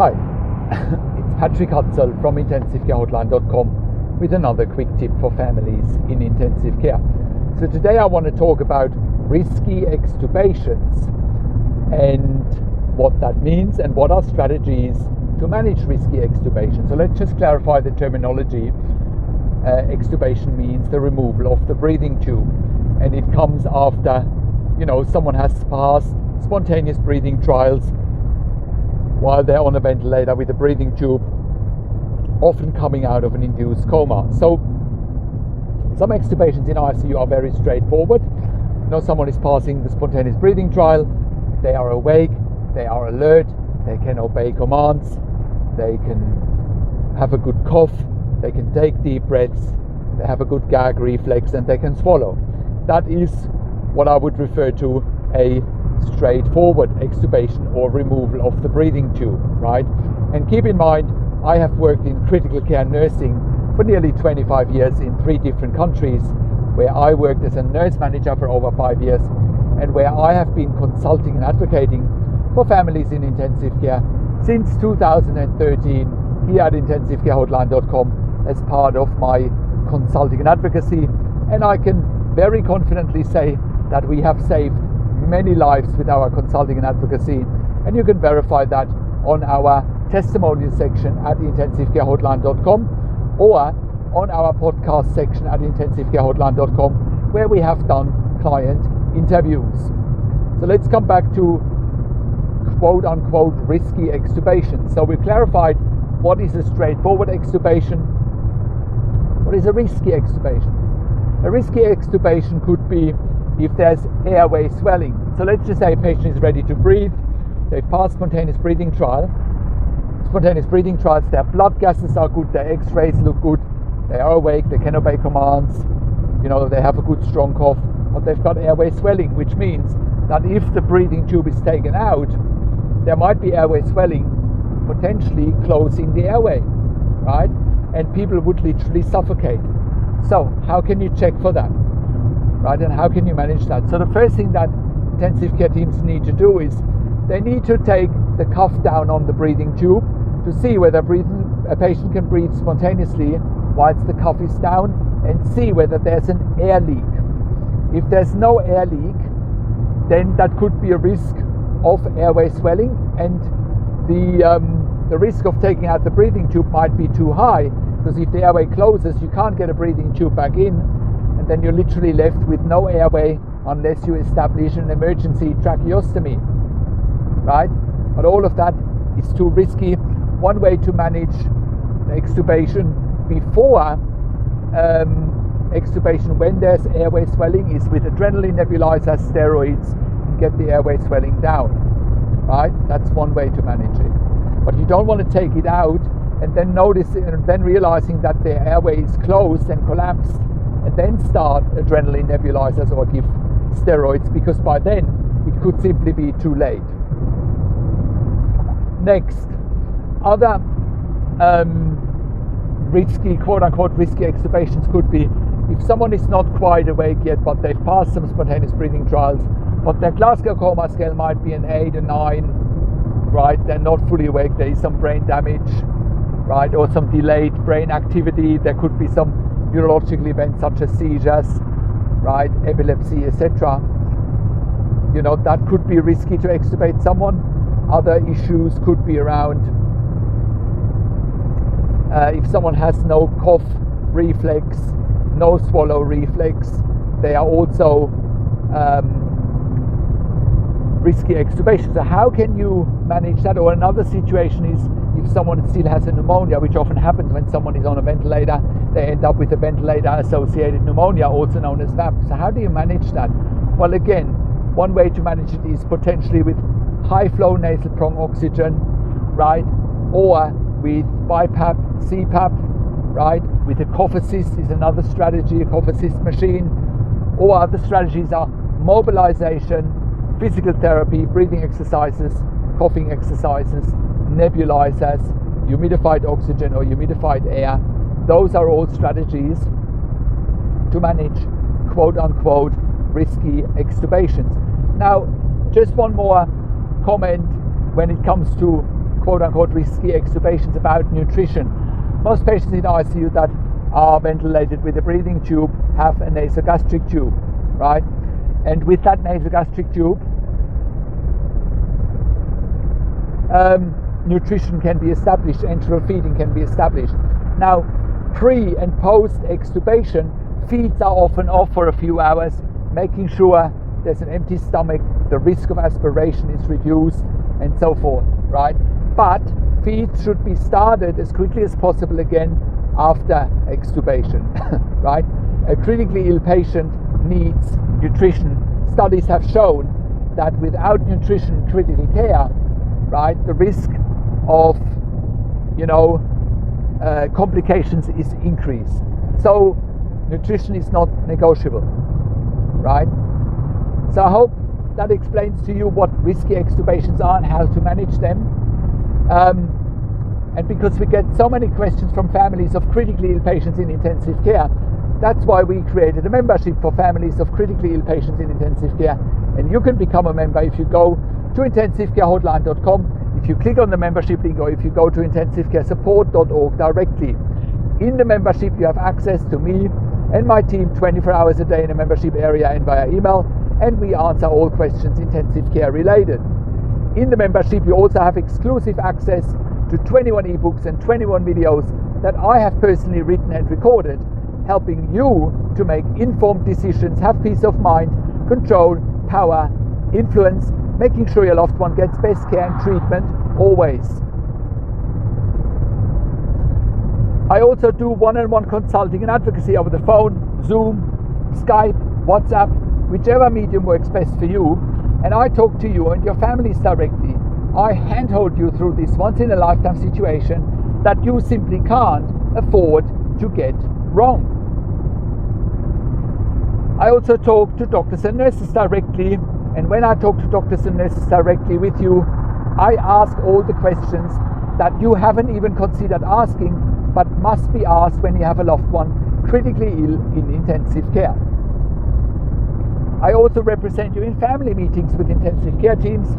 Hi, it's Patrick Hutzel from IntensiveCareHotline.com with another quick tip for families in intensive care. So today I want to talk about risky extubations and what that means and what are strategies to manage risky extubation. So let's just clarify the terminology. Extubation means the removal of the breathing tube, and it comes after someone has passed spontaneous breathing trials while they're on a ventilator with a breathing tube, often coming out of an induced coma. So some extubations in ICU are very straightforward. Someone is passing the spontaneous breathing trial, they are awake, they are alert, they can obey commands, they can have a good cough, they can take deep breaths, they have a good gag reflex, and they can swallow. That is what I would refer to a straightforward extubation or removal of the breathing tube, right? And keep in mind, I have worked in critical care nursing for nearly 25 years in 3 different countries, where I worked as a nurse manager for over 5 years, and where I have been consulting and advocating for families in intensive care since 2013 here at IntensiveCareHotline.com as part of my consulting and advocacy. And I can very confidently say that we have saved many lives with our consulting and advocacy, and you can verify that on our testimonial section at IntensiveCareHotline.com or on our podcast section at IntensiveCareHotline.com, where we have done client interviews. So let's come back to quote unquote risky extubation. So we clarified what is a straightforward extubation, what is a risky extubation. A risky extubation could be if there's airway swelling. So let's just say a patient is ready to breathe, they've passed spontaneous breathing trials, their blood gases are good, their x-rays look good, they are awake, they can obey commands, they have a good strong cough, but they've got airway swelling, which means that if the breathing tube is taken out, there might be airway swelling, potentially closing the airway, right? And people would literally suffocate. So how can you check for that? Right, and how can you manage that? So the first thing that intensive care teams need to do is they need to take the cuff down on the breathing tube to see whether a patient can breathe spontaneously whilst the cuff is down, and see whether there's an air leak. If there's no air leak, then that could be a risk of airway swelling, and the risk of taking out the breathing tube might be too high, because if the airway closes, you can't get a breathing tube back in, and then you're literally left with no airway unless you establish an emergency tracheostomy, right? But all of that is too risky. One way to manage the extubation before extubation when there's airway swelling is with adrenaline nebulizers, steroids, and get the airway swelling down, right? That's one way to manage it. But you don't want to take it out and then realizing that the airway is closed and collapsed, and then start adrenaline nebulizers or give steroids, because by then it could simply be too late. Next, other risky, quote-unquote risky extubations could be if someone is not quite awake yet, but they've passed some spontaneous breathing trials, but their Glasgow coma scale might be an 8 or 9, right? They're not fully awake, there is some brain damage, right, or some delayed brain activity. There could be some neurological events such as seizures, right, epilepsy, etc. That could be risky to extubate someone. Other issues could be around if someone has no cough reflex, no swallow reflex, they are also risky extubation. So how can you manage that? Or another situation is if someone still has a pneumonia, which often happens when someone is on a ventilator, they end up with a ventilator-associated pneumonia, also known as VAP. So how do you manage that? Well, again, one way to manage it is potentially with high-flow nasal prong oxygen, right? Or with BiPAP, CPAP, right? With a cough assist is another strategy, a cough assist machine. Or other strategies are mobilization, physical therapy, breathing exercises, coughing exercises, nebulizers, humidified oxygen or humidified air. Those are all strategies to manage quote-unquote risky extubations. Now, just one more comment when it comes to quote-unquote risky extubations about nutrition. Most patients in ICU that are ventilated with a breathing tube have a nasogastric tube, right? And with that nasogastric tube, nutrition can be established, enteral feeding can be established. Now, pre and post extubation, feeds are often off for a few hours, making sure there's an empty stomach, the risk of aspiration is reduced, and so forth, right? But feeds should be started as quickly as possible again after extubation, right? A critically ill patient needs nutrition. Studies have shown that without nutrition in critical care, right, the risk of, complications is increased. So nutrition is not negotiable, right? So I hope that explains to you what risky extubations are and how to manage them. And because we get so many questions from families of critically ill patients in intensive care, that's why we created a membership for families of critically ill patients in intensive care. And you can become a member if you go to intensivecarehotline.com, if you click on the membership link, or if you go to intensivecaresupport.org directly. In the membership you have access to me and my team 24 hours a day in a membership area and via email, and we answer all questions intensive care related. In the membership you also have exclusive access to 21 ebooks and 21 videos that I have personally written and recorded, helping you to make informed decisions, have peace of mind, control, power, influence, making sure your loved one gets best care and treatment always. I also do one-on-one consulting and advocacy over the phone, Zoom, Skype, WhatsApp, whichever medium works best for you, and I talk to you and your families directly. I handhold you through this once-in-a-lifetime situation that you simply can't afford to get wrong. I also talk to doctors and nurses directly, and when I talk to doctors and nurses directly with you, I ask all the questions that you haven't even considered asking, but must be asked when you have a loved one critically ill in intensive care. I also represent you in family meetings with intensive care teams.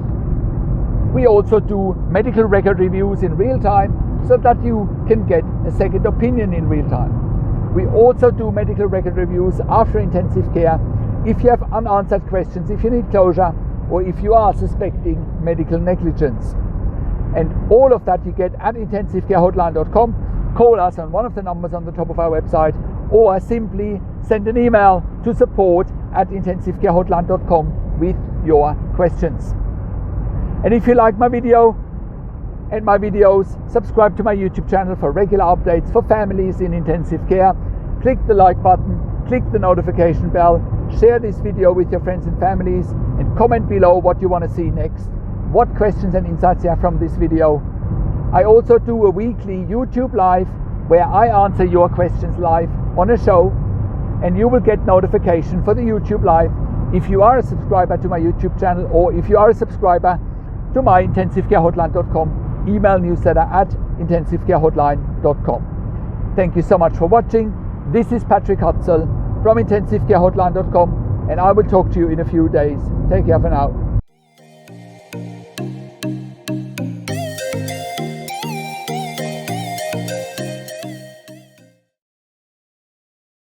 We also do medical record reviews in real time so that you can get a second opinion in real time. We also do medical record reviews after intensive care if you have unanswered questions, if you need closure, or if you are suspecting medical negligence. And all of that you get at intensivecarehotline.com. Call us on one of the numbers on the top of our website, or simply send an email to support@intensivecarehotline.com with your questions. And if you like my video and my videos, subscribe to my YouTube channel for regular updates for families in intensive care. Click the like button, click the notification bell, share this video with your friends and families, and comment below what you want to see next, what questions and insights you have from this video. I also do a weekly YouTube live where I answer your questions live on a show, and you will get notification for the YouTube live if you are a subscriber to my YouTube channel, or if you are a subscriber to my intensivecarehotline.com email newsletter at intensivecarehotline.com. Thank you so much for watching. This is Patrick Hutzel from intensivecarehotline.com, and I will talk to you in a few days. Take care for now.